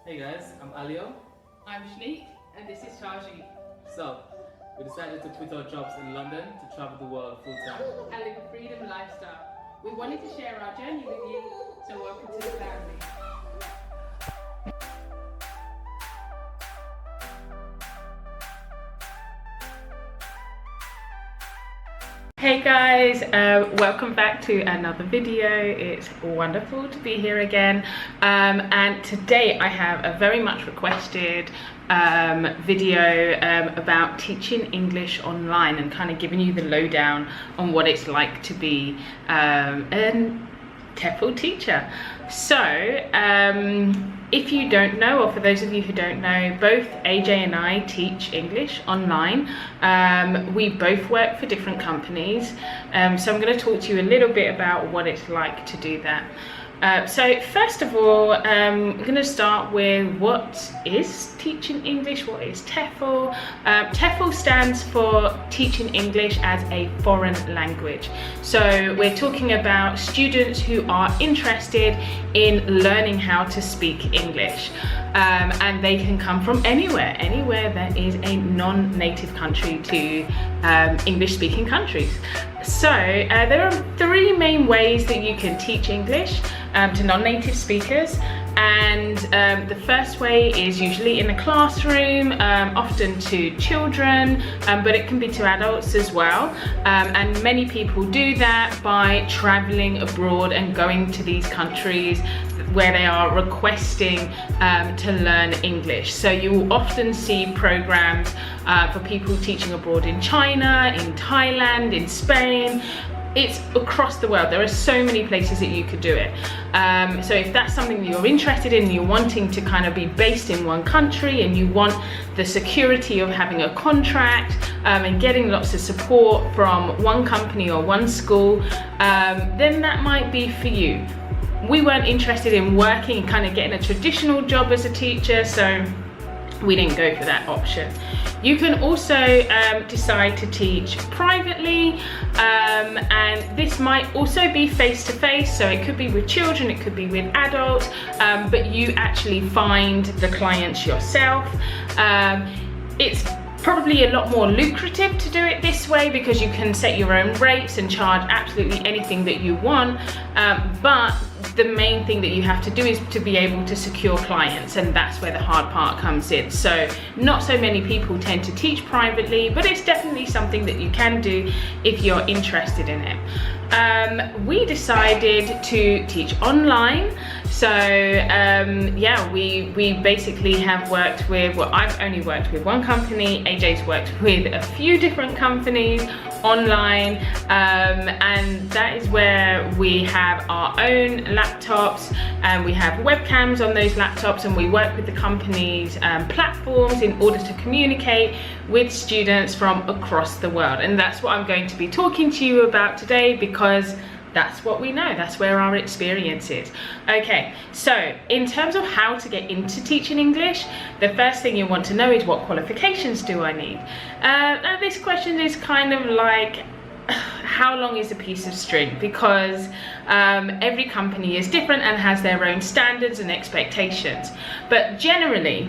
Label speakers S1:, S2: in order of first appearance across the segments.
S1: Hey guys, I'm Alio.
S2: I'm Shanique, and this is Shaji.
S1: So, we decided to quit our jobs in London to travel the world full time.
S2: And live a freedom lifestyle. We wanted to share our journey with you, so welcome to the family. Hey guys, welcome back to another video. It's wonderful to be here again, and today I have a very much requested video about teaching English online and kind of giving you the lowdown on what it's like to be a TEFL teacher. So if you don't know, or for those of you who don't know, both AJ and I teach English online. We both work for different companies, so I'm going to talk to you a little bit about what it's like to do that. So first of all, I'm going to start with what is teaching English, what is TEFL. TEFL stands for Teaching English as a Foreign Language. So we're talking about students who are interested in learning how to speak English. And they can come from anywhere that is a non-native country to English-speaking countries. So there are three main ways that you can teach English to non-native speakers, and the first way is usually in a classroom, often to children, but it can be to adults as well, and many people do that by traveling abroad and going to these countries where they are requesting to learn English. So you will often see programs for people teaching abroad in China, in Thailand, in Spain. It's across the world. There are so many places that you could do it. So if that's something that you're interested in, you're wanting to kind of be based in one country and you want the security of having a contract and getting lots of support from one company or one school, then that might be for you. We weren't interested in working and kind of getting a traditional job as a teacher, so we didn't go for that option. You can also decide to teach privately, and this might also be face-to-face, so it could be with children, it could be with adults, but you actually find the clients yourself. It's probably a lot more lucrative to do it this way because you can set your own rates and charge absolutely anything that you want, but the main thing that you have to do is to be able to secure clients, and that's where the hard part comes in. So not so many people tend to teach privately, but it's definitely something that you can do if you're interested in it. We decided to teach online. So yeah, we basically have worked with, well, I've only worked with one company, AJ's worked with a few different companies online, and that is where we have our own laptops and we have webcams on those laptops, and we work with the company's platforms in order to communicate with students from across the world. And that's what I'm going to be talking to you about today, because that's what we know, that's where our experience is. Okay, so in terms of how to get into teaching English, the first thing you want to know is, what qualifications do I need? Now this question is kind of like, how long is a piece of string? Because every company is different and has their own standards and expectations. But generally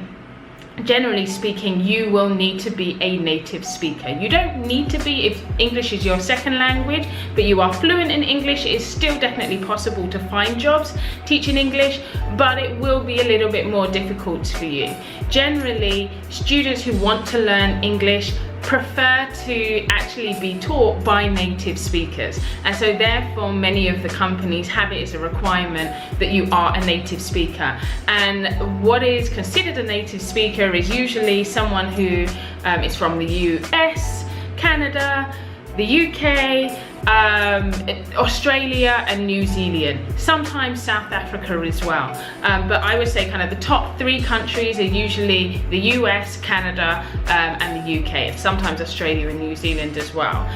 S2: speaking, you will need to be a native speaker. You don't need to be if English is your second language, but you are fluent in English. It is still definitely possible to find jobs teaching English, but it will be a little bit more difficult for you. Generally, students who want to learn English prefer to actually be taught by native speakers, and so therefore many of the companies have it as a requirement that you are a native speaker. And what is considered a native speaker is usually someone who is from the US, Canada, the UK, Australia and New Zealand, sometimes South Africa as well, but I would say kind of the top three countries are usually the US, Canada, and the UK, and sometimes Australia and New Zealand as well.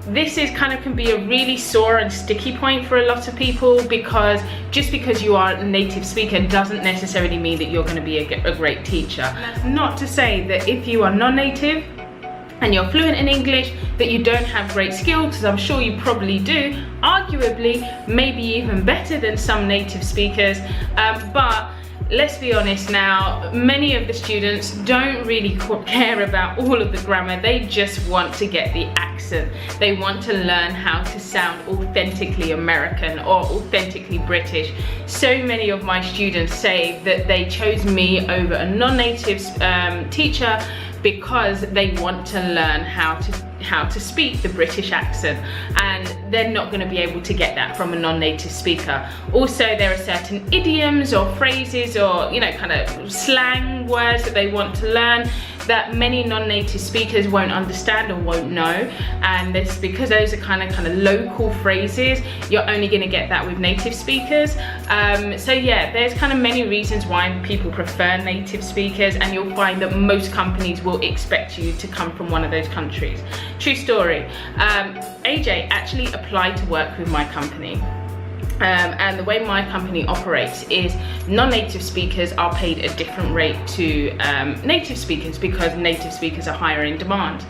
S2: This is kind of can be a really sore and sticky point for a lot of people, because just because you are a native speaker doesn't necessarily mean that you're going to be a great teacher. And that's not to say that if you are non-native and you're fluent in English that you don't have great skills, because I'm sure you probably do, arguably maybe even better than some native speakers, but let's be honest now, many of the students don't really care about all of the grammar. They just want to get the accent. They want to learn how to sound authentically American or authentically British. So many of my students say that they chose me over a non-native teacher because they want to learn how to speak the British accent, and they're not going to be able to get that from a non-native speaker. Also, there are certain idioms or phrases or, you know, kind of slang words that they want to learn that many non-native speakers won't understand or won't know, and it's because those are kind of local phrases. You're only going to get that with native speakers. So yeah, there's kind of many reasons why people prefer native speakers, and you'll find that most companies will expect you to come from one of those countries. True story. AJ actually applied to work with my company. And the way my company operates is non-native speakers are paid a different rate to native speakers because native speakers are higher in demand.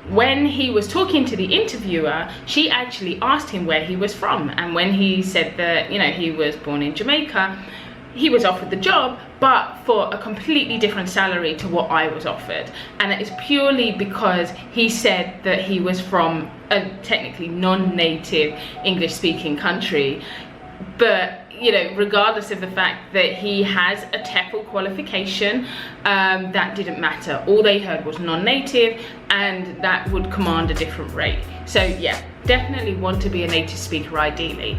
S2: When he was talking to the interviewer, she actually asked him where he was from, and when he said that, you know, he was born in Jamaica, he was offered the job, but for a completely different salary to what I was offered. And it is purely because he said that he was from a technically non-native English speaking country. But, you know, regardless of the fact that he has a TEFL qualification, that didn't matter. All they heard was non-native, and that would command a different rate. So yeah, definitely want to be a native speaker ideally.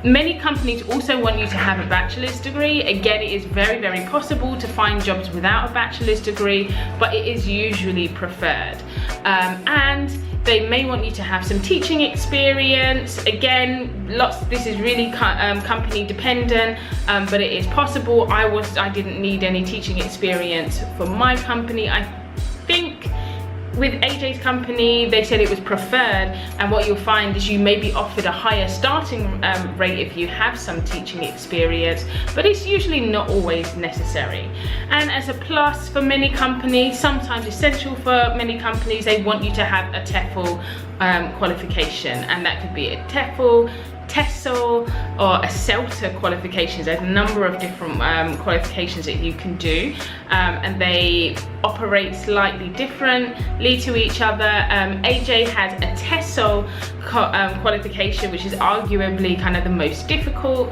S2: Many companies also want you to have a bachelor's degree. Again, it is very, very possible to find jobs without a bachelor's degree, but it is usually preferred. And they may want you to have some teaching experience. Again, this is really company dependent, but it is possible. I didn't need any teaching experience for my company. I think with AJ's company, they said it was preferred, and what you'll find is you may be offered a higher starting rate if you have some teaching experience, but it's usually not always necessary. And as a plus for many companies, sometimes essential for many companies, they want you to have a TEFL qualification, and that could be a TEFL, TESOL, or a CELTA qualifications. There's a number of different qualifications that you can do, and they operate slightly differently to each other. AJ has a TESOL qualification, which is arguably kind of the most difficult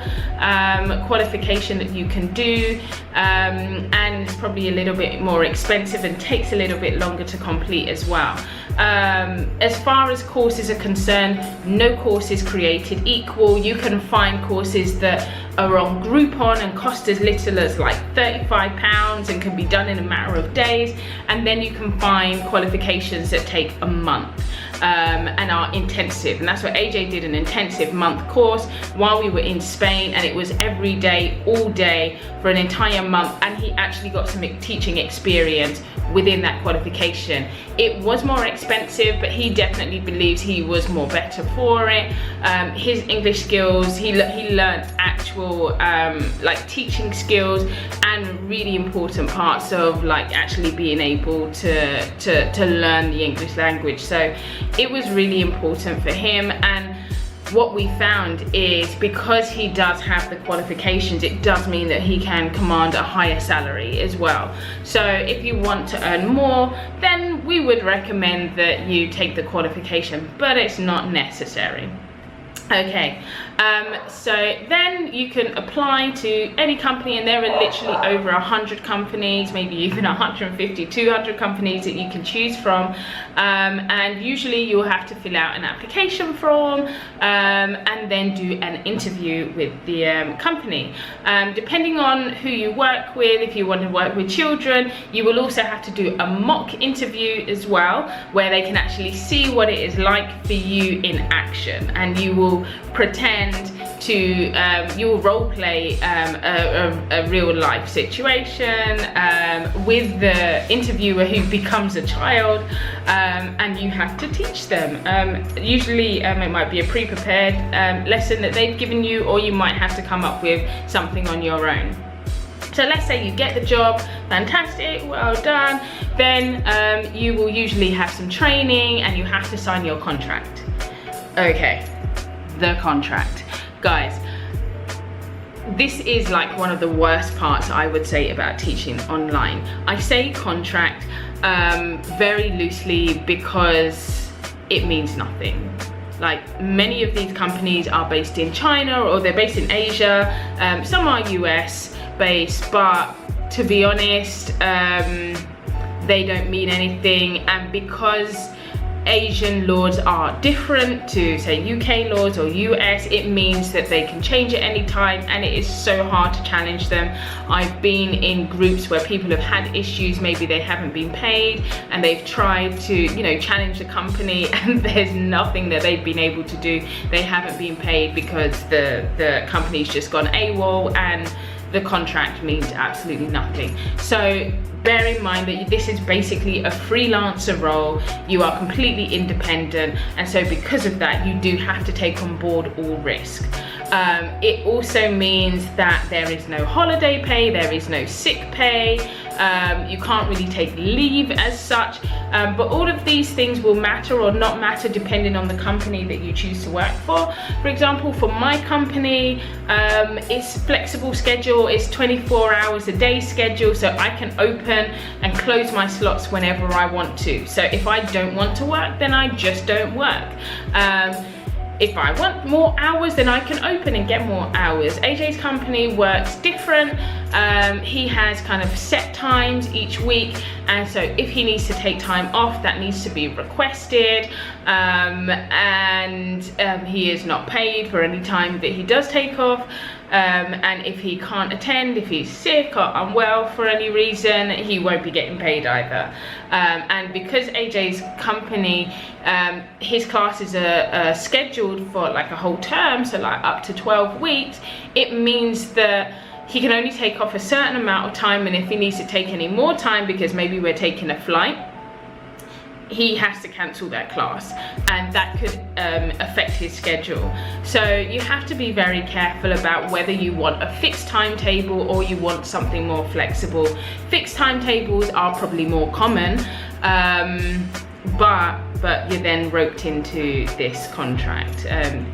S2: qualification that you can do, and it's probably a little bit more expensive and takes a little bit longer to complete as well. As far as courses are concerned, no course is created equal. You can find courses that are on Groupon and cost as little as like £35 and can be done in a matter of days, and then you can find qualifications that take a month and are intensive, and that's what AJ did, an intensive month course while we were in Spain, and it was every day, all day for an entire month, and he actually got some teaching experience within that qualification. It was more expensive, but he definitely believes he was more better for it. His English skills, he learned actual like teaching skills and really important parts of like actually being able to learn the English language. So it was really important for him, and what we found is because he does have the qualifications, it does mean that he can command a higher salary as well. So if you want to earn more, then we would recommend that you take the qualification, but it's not necessary. Okay, so then you can apply to any company, and there are literally over 100 companies, maybe even 150, 200 companies that you can choose from, and usually you'll have to fill out an application form and then do an interview with the company. Depending on who you work with, if you want to work with children, you will also have to do a mock interview as well, where they can actually see what it is like for you in action, and you will pretend to you will role play a real life situation with the interviewer who becomes a child, and you have to teach them. Usually it might be a pre-prepared lesson that they've given you, or you might have to come up with something on your own. So let's say you get the job, fantastic, well done. Then you will usually have some training, and you have to sign your contract. Okay, the contract. Guys, this is like one of the worst parts, I would say, about teaching online. I say contract very loosely because it means nothing. Like, many of these companies are based in China or they're based in Asia. Some are US based, but to be honest, they don't mean anything. And because Asian laws are different to, say, UK laws or US, it means that they can change at any time, and it is so hard to challenge them. I've been in groups where people have had issues, maybe they haven't been paid, and they've tried to, you know, challenge the company, and there's nothing that they've been able to do. They haven't been paid because the company's just gone AWOL, and the contract means absolutely nothing. So bear in mind that this is basically a freelancer role. You are completely independent, and so because of that, you do have to take on board all risk. It also means that there is no holiday pay, there is no sick pay, you can't really take leave as such, but all of these things will matter or not matter depending on the company that you choose to work for. For example, for my company, it's flexible schedule, it's 24 hours a day schedule, so I can open and close my slots whenever I want to. So if I don't want to work, then I just don't work. If I want more hours, then I can open and get more hours. AJ's company works different. He has kind of set times each week, and so if he needs to take time off, that needs to be requested, and he is not paid for any time that he does take off. And if he can't attend, if he's sick or unwell for any reason, he won't be getting paid either. And because AJ's company, his classes are scheduled for like a whole term, so like up to 12 weeks, it means that he can only take off a certain amount of time, and if he needs to take any more time because maybe we're taking a flight, he has to cancel that class, and that could affect his schedule. So you have to be very careful about whether you want a fixed timetable or you want something more flexible. Fixed timetables are probably more common, but you're then roped into this contract.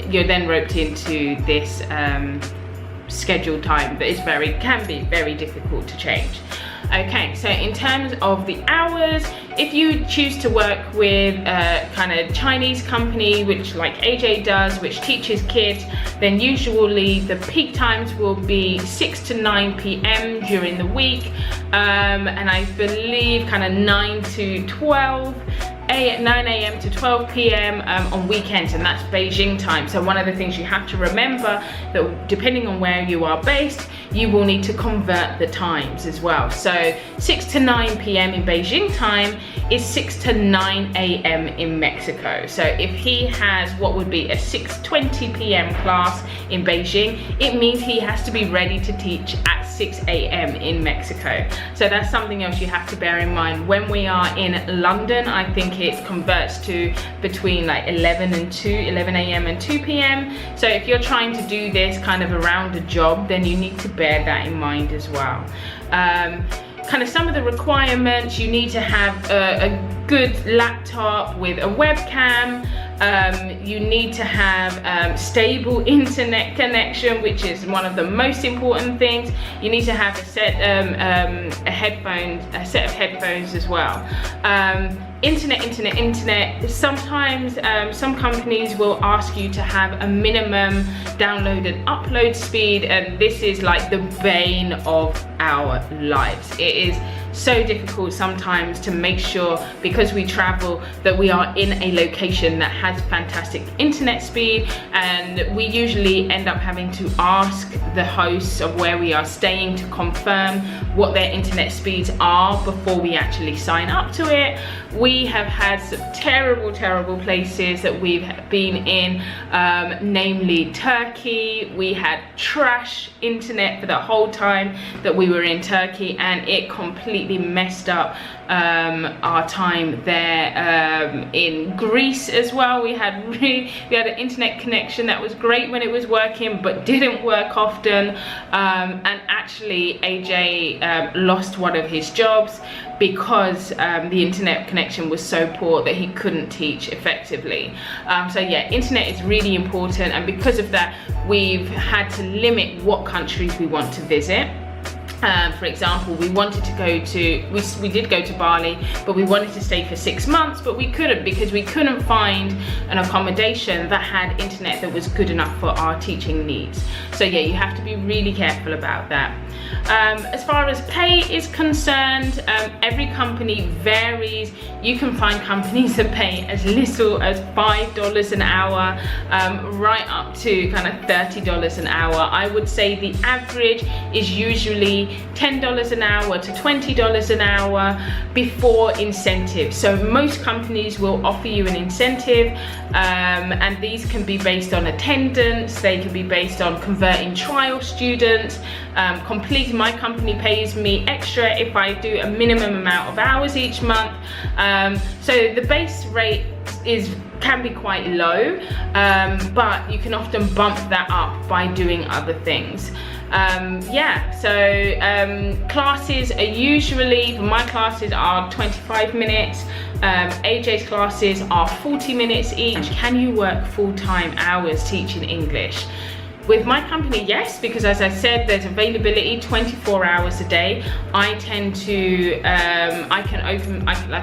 S2: You're then roped into this scheduled time that is can be very difficult to change. Okay, so in terms of the hours, if you choose to work with a kind of Chinese company, which like AJ does, which teaches kids, then usually the peak times will be 6 to 9 p.m. during the week, and I believe kind of 9 to 12. 9 a.m. to 12 p.m. On weekends, and that's Beijing time. So one of the things you have to remember, that depending on where you are based, you will need to convert the times as well. So 6 to 9 p.m. in Beijing time is 6 to 9 a.m. in Mexico. So if he has what would be a 6:20 p.m. class in Beijing, it means he has to be ready to teach at 6 a.m. in Mexico. So that's something else you have to bear in mind. When we are in London, I think it converts to between like 11 a.m. and 2 p.m. So if you're trying to do this kind of around a job, then you need to bear that in mind as well. Kind of some of the requirements: you need to have a good laptop with a webcam. You need to have stable internet connection, which is one of the most important things. You need to have a set of headphones as well. Internet. Sometimes some companies will ask you to have a minimum download and upload speed, and this is like the bane of our lives. It is so difficult sometimes to make sure, because we travel, that we are in a location that has fantastic internet speed, and we usually end up having to ask the hosts of where we are staying to confirm what their internet speeds are before we actually sign up to it. We have had some terrible places that we've been in, namely Turkey. We had trash internet for the whole time that we were in Turkey, and it completely completely messed up our time there. In Greece as well, we had an internet connection that was great when it was working, but didn't work often. And actually AJ lost one of his jobs because the internet connection was so poor that he couldn't teach effectively. So yeah, internet is really important, and because of that we've had to limit what countries we want to visit. For example, we wanted to go to, we did go to Bali, but we wanted to stay for 6 months, but we couldn't because we couldn't find an accommodation that had internet that was good enough for our teaching needs. So yeah, you have to be really careful about that. As far as pay is concerned, every company varies. You can find companies that pay as little as $5 an hour, right up to kind of $30 an hour. I would say the average is usually $10 an hour to $20 an hour before incentives. So most companies will offer you an incentive, and these can be based on attendance, they can be based on converting trial students, my company pays me extra if I do a minimum amount of hours each month. So the base rate can be quite low, but you can often bump that up by doing other things. Yeah, so classes are usually, my classes are 25 minutes, AJ's classes are 40 minutes each. Can you work full-time hours teaching English? With my company, yes, because as I said, there's availability 24 hours a day. I tend to, like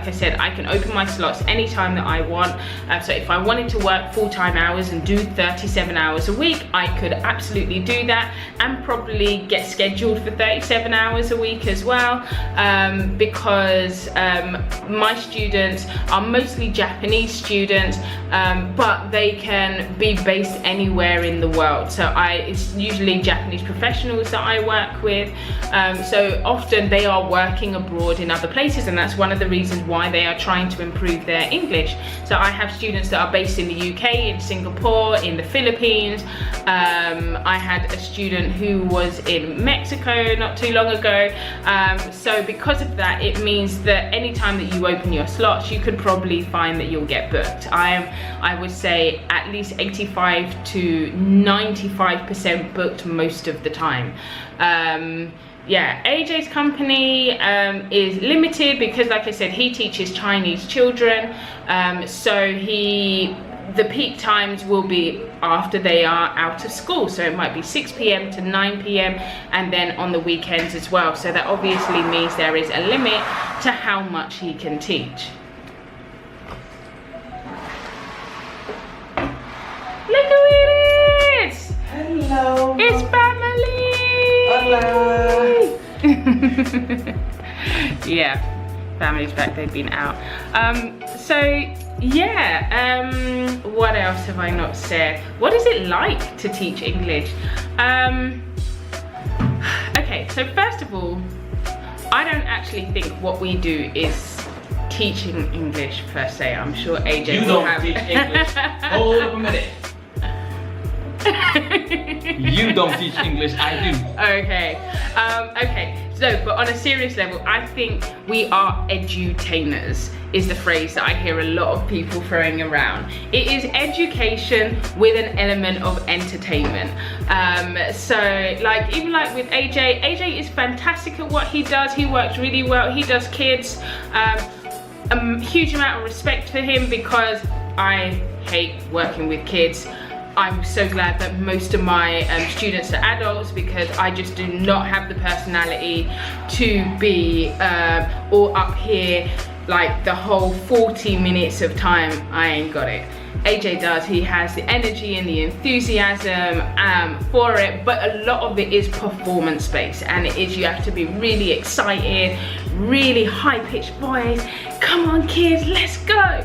S2: I said, I can open my slots anytime that I want. So if I wanted to work full-time hours and do 37 hours a week, I could absolutely do that, and probably get scheduled for 37 hours a week as well, because my students are mostly Japanese students, but they can be based anywhere in the world. So it's usually Japanese professionals that I work with, so often they are working abroad in other places, and that's one of the reasons why they are trying to improve their English. So I have students that are based in the UK, in Singapore, in the Philippines. I had a student who was in Mexico not too long ago. So because of that, it means that anytime that you open your slots, you could probably find that you'll get booked. I would say at least 85 to 95% booked most of the time. Yeah, AJ's company is limited because, like I said, he teaches Chinese children, so the peak times will be after they are out of school, so it might be 6 p.m. to 9 p.m. and then on the weekends as well. So that obviously means there is a limit to how much he can teach. Look who it is!
S3: Hello!
S2: It's family!
S3: Hola!
S2: Yeah, family's back, they've been out. So yeah, what else have I not said? What is it like to teach English? Okay, so first of all, I don't actually think what we do is teaching English per se. I'm sure AJ
S1: You
S2: will
S1: don't
S2: have
S1: teach English. Hold up a minute. You don't teach English, I do.
S2: Okay, okay. So, but on a serious level, I think we are edutainers is the phrase that I hear a lot of people throwing around. It is education with an element of entertainment. So like, even like with AJ is fantastic at what he does. He works really well. He does kids. A huge amount of respect for him because I hate working with kids. I'm so glad that most of my students are adults because I just do not have the personality to be all up here like the whole 40 minutes of time. I ain't got it. AJ does. He has the energy and the enthusiasm for it, but a lot of it is performance based, and it is, you have to be really excited, really high-pitched voice. Come on kids, let's go.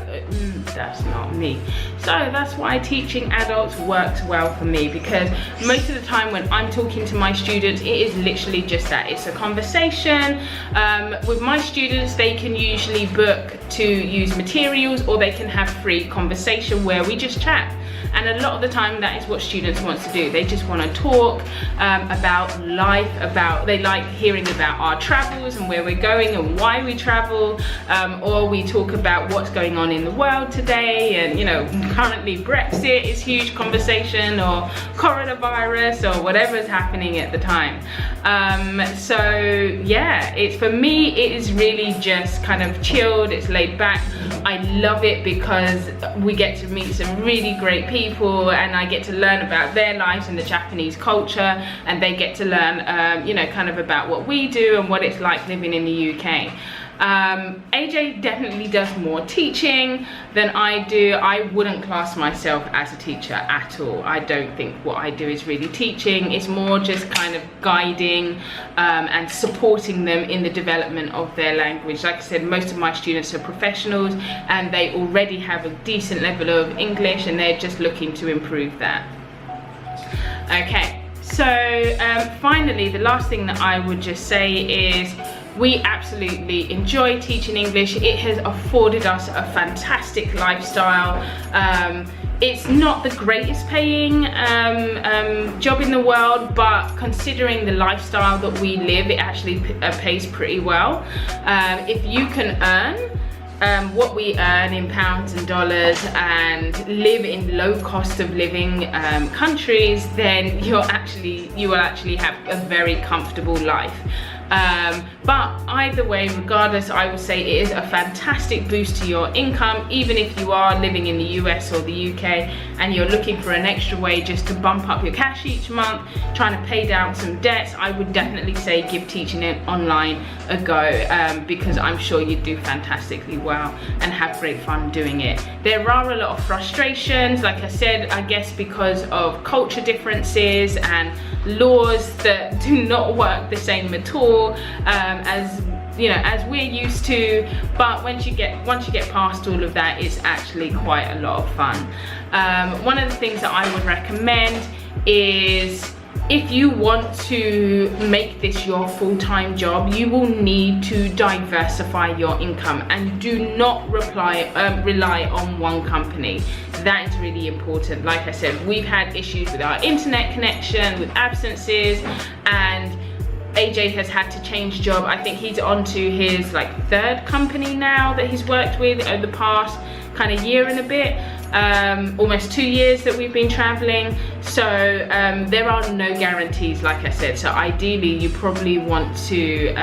S2: That's not me. So that's why teaching adults works well for me, because most of the time when I'm talking to my students, it is literally just that. It's a conversation. With my students, they can usually book to use materials, or they can have free conversation conversation where we just chat. And a lot of the time that is what students want to do. They just want to talk about life, they like hearing about our travels and where we're going and why we travel, or we talk about what's going on in the world today. And you know, currently Brexit is huge conversation, or coronavirus, or whatever is happening at the time. So yeah, for me it is really just kind of chilled, it's laid back. I love it because we get to meet some really great people, and I get to learn about their lives and the Japanese culture, and they get to learn you know, kind of about what we do and what it's like living in the UK. AJ definitely does more teaching than I do. I wouldn't class myself as a teacher at all. I don't think what I do is really teaching. It's more just kind of guiding and supporting them in the development of their language. Like I said, most of my students are professionals and they already have a decent level of English, and they're just looking to improve that. Okay, so finally, the last thing that I would just say is we absolutely enjoy teaching English. It has afforded us a fantastic lifestyle. It's not the greatest paying job in the world, but considering the lifestyle that we live, it actually pays pretty well. If you can earn what we earn in pounds and dollars and live in low cost of living countries, then you will actually have a very comfortable life. But either way, regardless, I would say it is a fantastic boost to your income. Even if you are living in the US or the UK and you're looking for an extra way just to bump up your cash each month, trying to pay down some debts, I would definitely say give teaching it online a go, because I'm sure you'd do fantastically well and have great fun doing it. There are a lot of frustrations, like I said, I guess because of culture differences and laws that do not work the same at all as you know, as we're used to. But once you get past all of that, it's actually quite a lot of fun. One of the things that I would recommend is, if you want to make this your full-time job, you will need to diversify your income and do not rely on one company. That is really important. Like I said, we've had issues with our internet connection, with absences, and AJ has had to change job. I think he's on to his third company now that he's worked with over the past kind of year and a bit, almost 2 years that we've been traveling. So there are no guarantees, like I said. So ideally you probably want to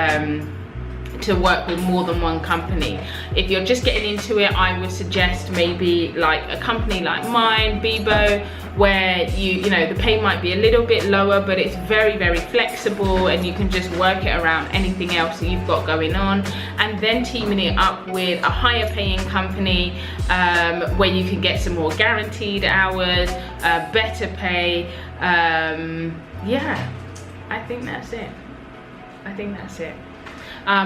S2: work with more than one company. If you're just getting into it, I would suggest maybe like a company like mine, Bibo, where you know the pay might be a little bit lower, but it's very, very flexible and you can just work it around anything else that you've got going on, and then teaming it up with a higher paying company where you can get some more guaranteed hours, better pay. Yeah, I think that's it.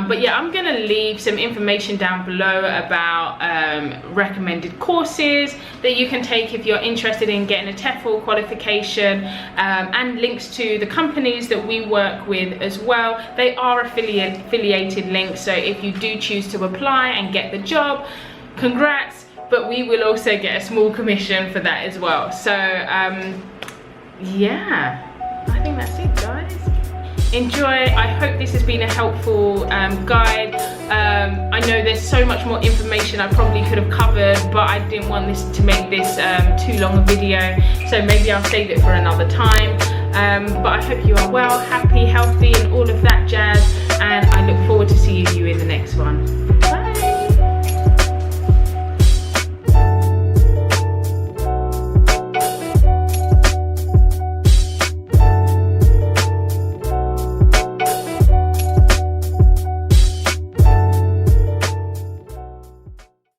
S2: But yeah, I'm gonna leave some information down below about recommended courses that you can take if you're interested in getting a TEFL qualification, and links to the companies that we work with as well. They are affiliated links, so if you do choose to apply and get the job, congrats, but we will also get a small commission for that as well. So yeah, I think that's it, guys. Enjoy. I hope this has been a helpful guide. I know there's so much more information I probably could have covered, but I didn't want this to make this too long a video, so maybe I'll save it for another time. But I hope you are well, happy, healthy, and all of that jazz, and I look forward to seeing you in the next one.